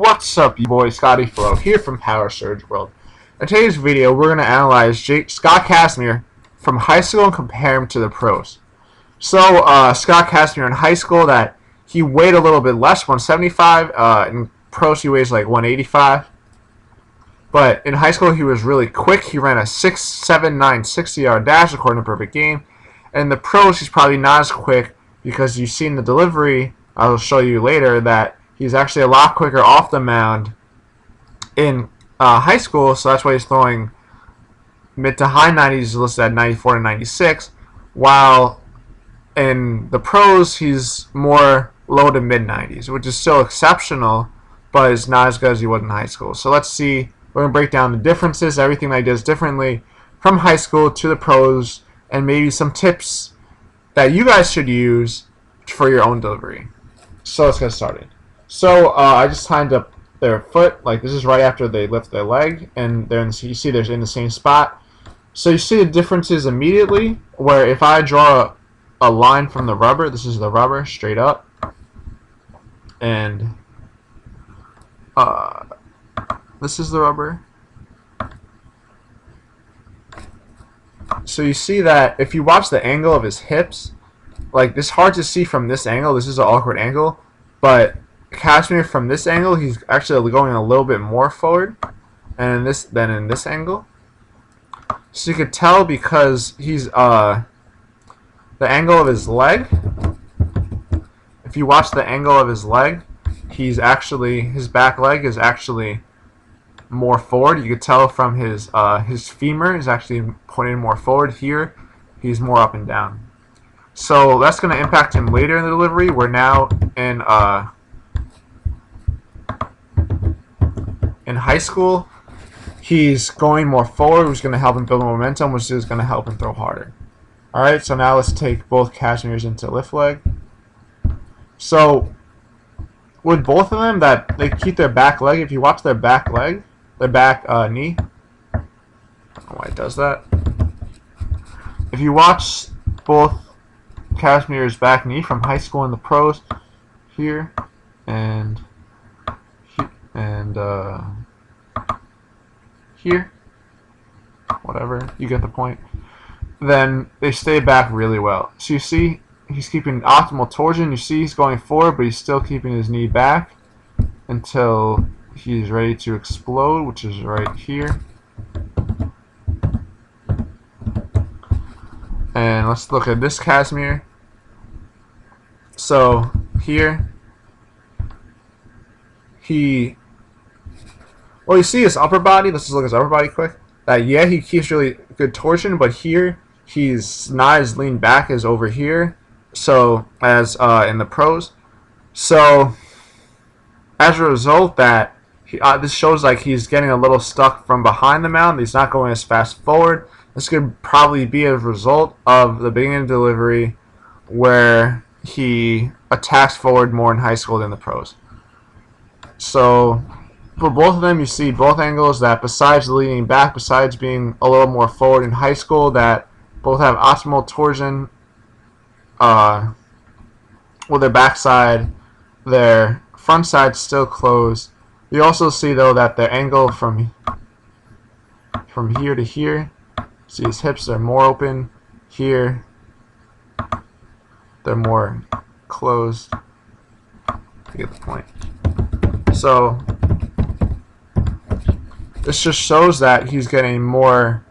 What's up, you boy? Scotty Flow here from Power Surge World. In today's video, we're going to analyze Scott Kazmir from high school and compare him to the pros. So, Scott Kazmir in high school, that he weighed a little bit less, 175. In pros, he weighs like 185. But in high school, he was really quick. He ran a 6.79 60-yard dash according to Perfect Game. And in the pros, he's probably not as quick because you've seen the delivery. I'll show you later that he's actually a lot quicker off the mound in high school, so that's why he's throwing mid to high 90s, listed at 94 to 96, while in the pros he's more low to mid 90s, which is still exceptional, but is not as good as he was in high school. So let's see, we're going to break down the differences, everything that he does differently from high school to the pros, and maybe some tips that you guys should use for your own delivery. So let's get started. So I just timed up their foot, like this is right after they lift their leg, and they're you see they're in the same spot. So you see the differences immediately, where if I draw a line from the rubber, this is the rubber straight up, and this is the rubber. So you see that if you watch the angle of his hips, like this is hard to see from this angle, this is an awkward angle, but Kazmir from this angle, he's actually going a little bit more forward and than in this angle. So you could tell because he's the angle of his leg. If you watch the angle of his leg, he's actually, his back leg is actually more forward. You could tell from his femur is actually pointing more forward. Here, he's more up and down. So that's going to impact him later in the delivery. We're now in high school. He's going more forward, which is going to help him build momentum, which is going to help him throw harder. Alright, so now let's take both Kazmirs into lift leg. So with both of them, that they keep their back leg, if you watch their back leg, their back knee, I don't know why it does that. If you watch both Kazmir's back knee from high school and the pros, here and here, whatever, you get the point, then they stay back really well. So you see he's keeping optimal torsion. You see he's going forward, but he's still keeping his knee back until he's ready to explode, which is right here. And let's look at this Kazmir. So here, well, you see his upper body. Let's just look at his upper body quick. That yeah, he keeps really good torsion, but here he's not as lean back as over here. So as in the pros. So as a result, that this shows like he's getting a little stuck from behind the mound. He's not going as fast forward. This could probably be a result of the beginning delivery, where he attacks forward more in high school than the pros. So for both of them, you see both angles that besides leaning back, besides being a little more forward in high school, that both have optimal torsion with their backside, their front side still closed. You also see though that their angle from here to here, see his hips are more open. Here they're more closed. You get the point. So this just shows that he's getting more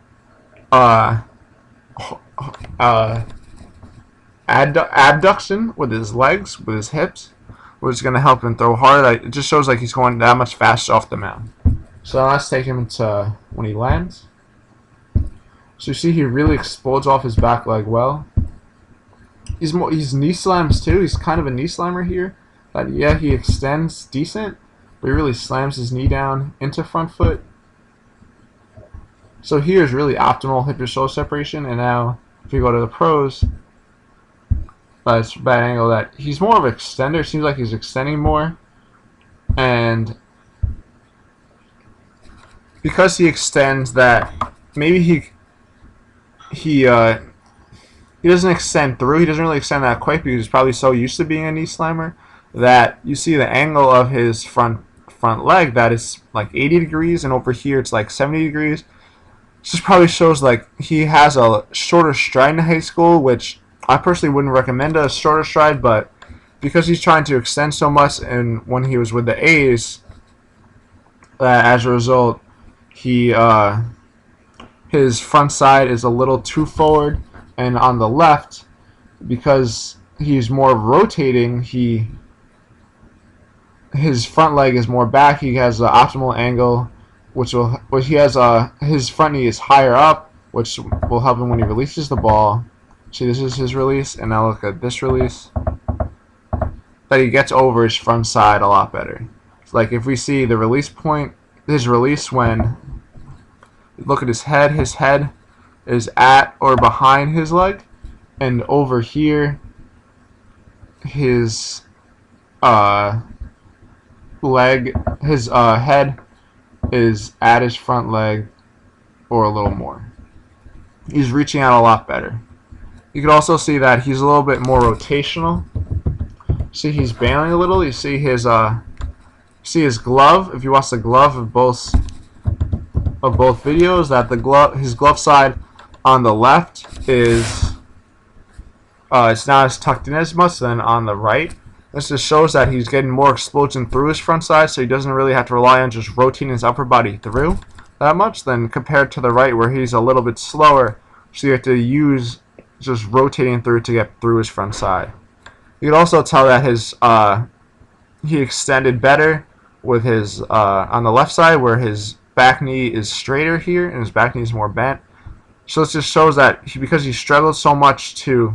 abduction with his legs, with his hips, which is going to help him throw hard. It just shows like he's going that much faster off the mound. So now let's take him into when he lands. So you see he really explodes off his back leg well. He's knee slams too. He's kind of a knee slammer here. But yeah, he extends decent, but he really slams his knee down into front foot. So here is really optimal hip to shoulder separation. And now if you go to the pros, it's a bad angle. That he's more of an extender. Seems like he's extending more, and because he extends, that maybe he doesn't extend through. He doesn't really extend that quick because he's probably so used to being a knee slammer that you see the angle of his front front leg that is like 80 degrees, and over here it's like 70 degrees. This just probably shows like he has a shorter stride in high school, which I personally wouldn't recommend a shorter stride, but because he's trying to extend so much, and when he was with the A's, as a result, he his front side is a little too forward, and on the left, because he's more rotating, his front leg is more back. He has the optimal angle, which he has his front knee is higher up, which will help him when he releases the ball. See, this is his release, and now look at this release. That he gets over his front side a lot better. So like if we see the release point, his release when look at his head is at or behind his leg, and over here his head is at his front leg or a little more. He's reaching out a lot better. You can also see that he's a little bit more rotational. See, he's bailing a little. You see his glove. If you watch the glove of both videos, that his glove side on the left is it's not as tucked in as much than on the right. This just shows that he's getting more explosion through his front side, so he doesn't really have to rely on just rotating his upper body through that much, than compared to the right where he's a little bit slower, so you have to use just rotating through to get through his front side. You can also tell that he extended better with his on the left side, where his back knee is straighter here and his back knee is more bent. So it just shows that because he struggled so much to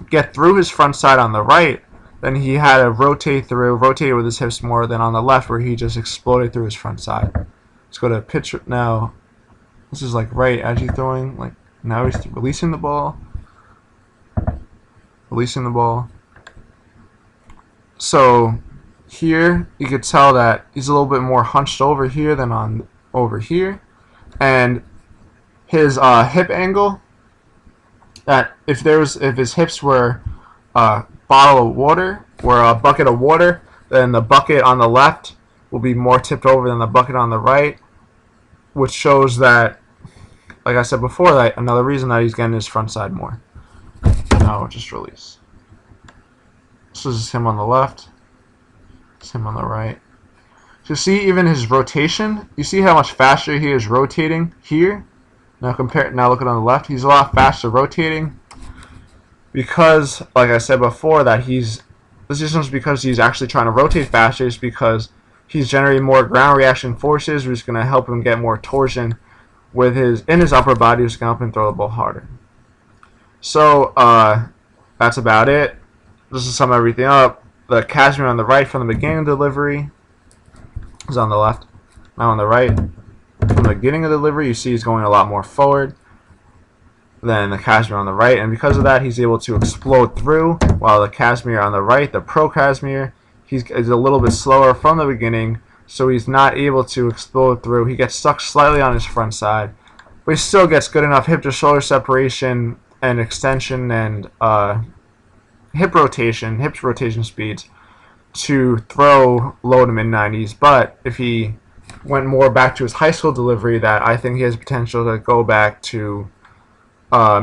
get through his front side on the right, then he had to rotate with his hips more than on the left, where he just exploded through his front side. Let's go to pitch now. This is like right as he's throwing. Like now he's releasing the ball. So here you could tell that he's a little bit more hunched over here than over here, and his hip angle. That if his hips were a bottle of water or a bucket of water, then the bucket on the left will be more tipped over than the bucket on the right, which shows that, like I said before, that another reason that he's getting his front side more. Now we'll just release. This is him on the left. It's him on the right. So see, even his rotation, you see how much faster he is rotating here. Now look at on the left, he's a lot faster rotating, because, like I said before, that this isn't because he's actually trying to rotate faster. It's because he's generating more ground reaction forces, which is going to help him get more torsion in his upper body, which is going to help him throw the ball harder. So that's about it. Just to sum everything up, the Kazmir on the right from the beginning of the delivery is on the left. Now on the right, from the beginning of the delivery, you see he's going a lot more forward than the Kazmir on the right, and because of that, he's able to explode through, while the Kazmir on the right, the pro Kazmir, is a little bit slower from the beginning, so he's not able to explode through. He gets stuck slightly on his front side, but he still gets good enough hip to shoulder separation and extension and hip rotation speeds to throw low to mid 90s. But if he went more back to his high school delivery, that I think he has potential to go back to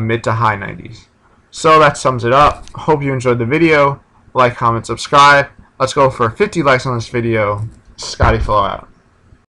mid to high 90s. So that sums it up. Hope you enjoyed the video. Like, comment, subscribe. Let's go for 50 likes on this video. Scotty Flow out.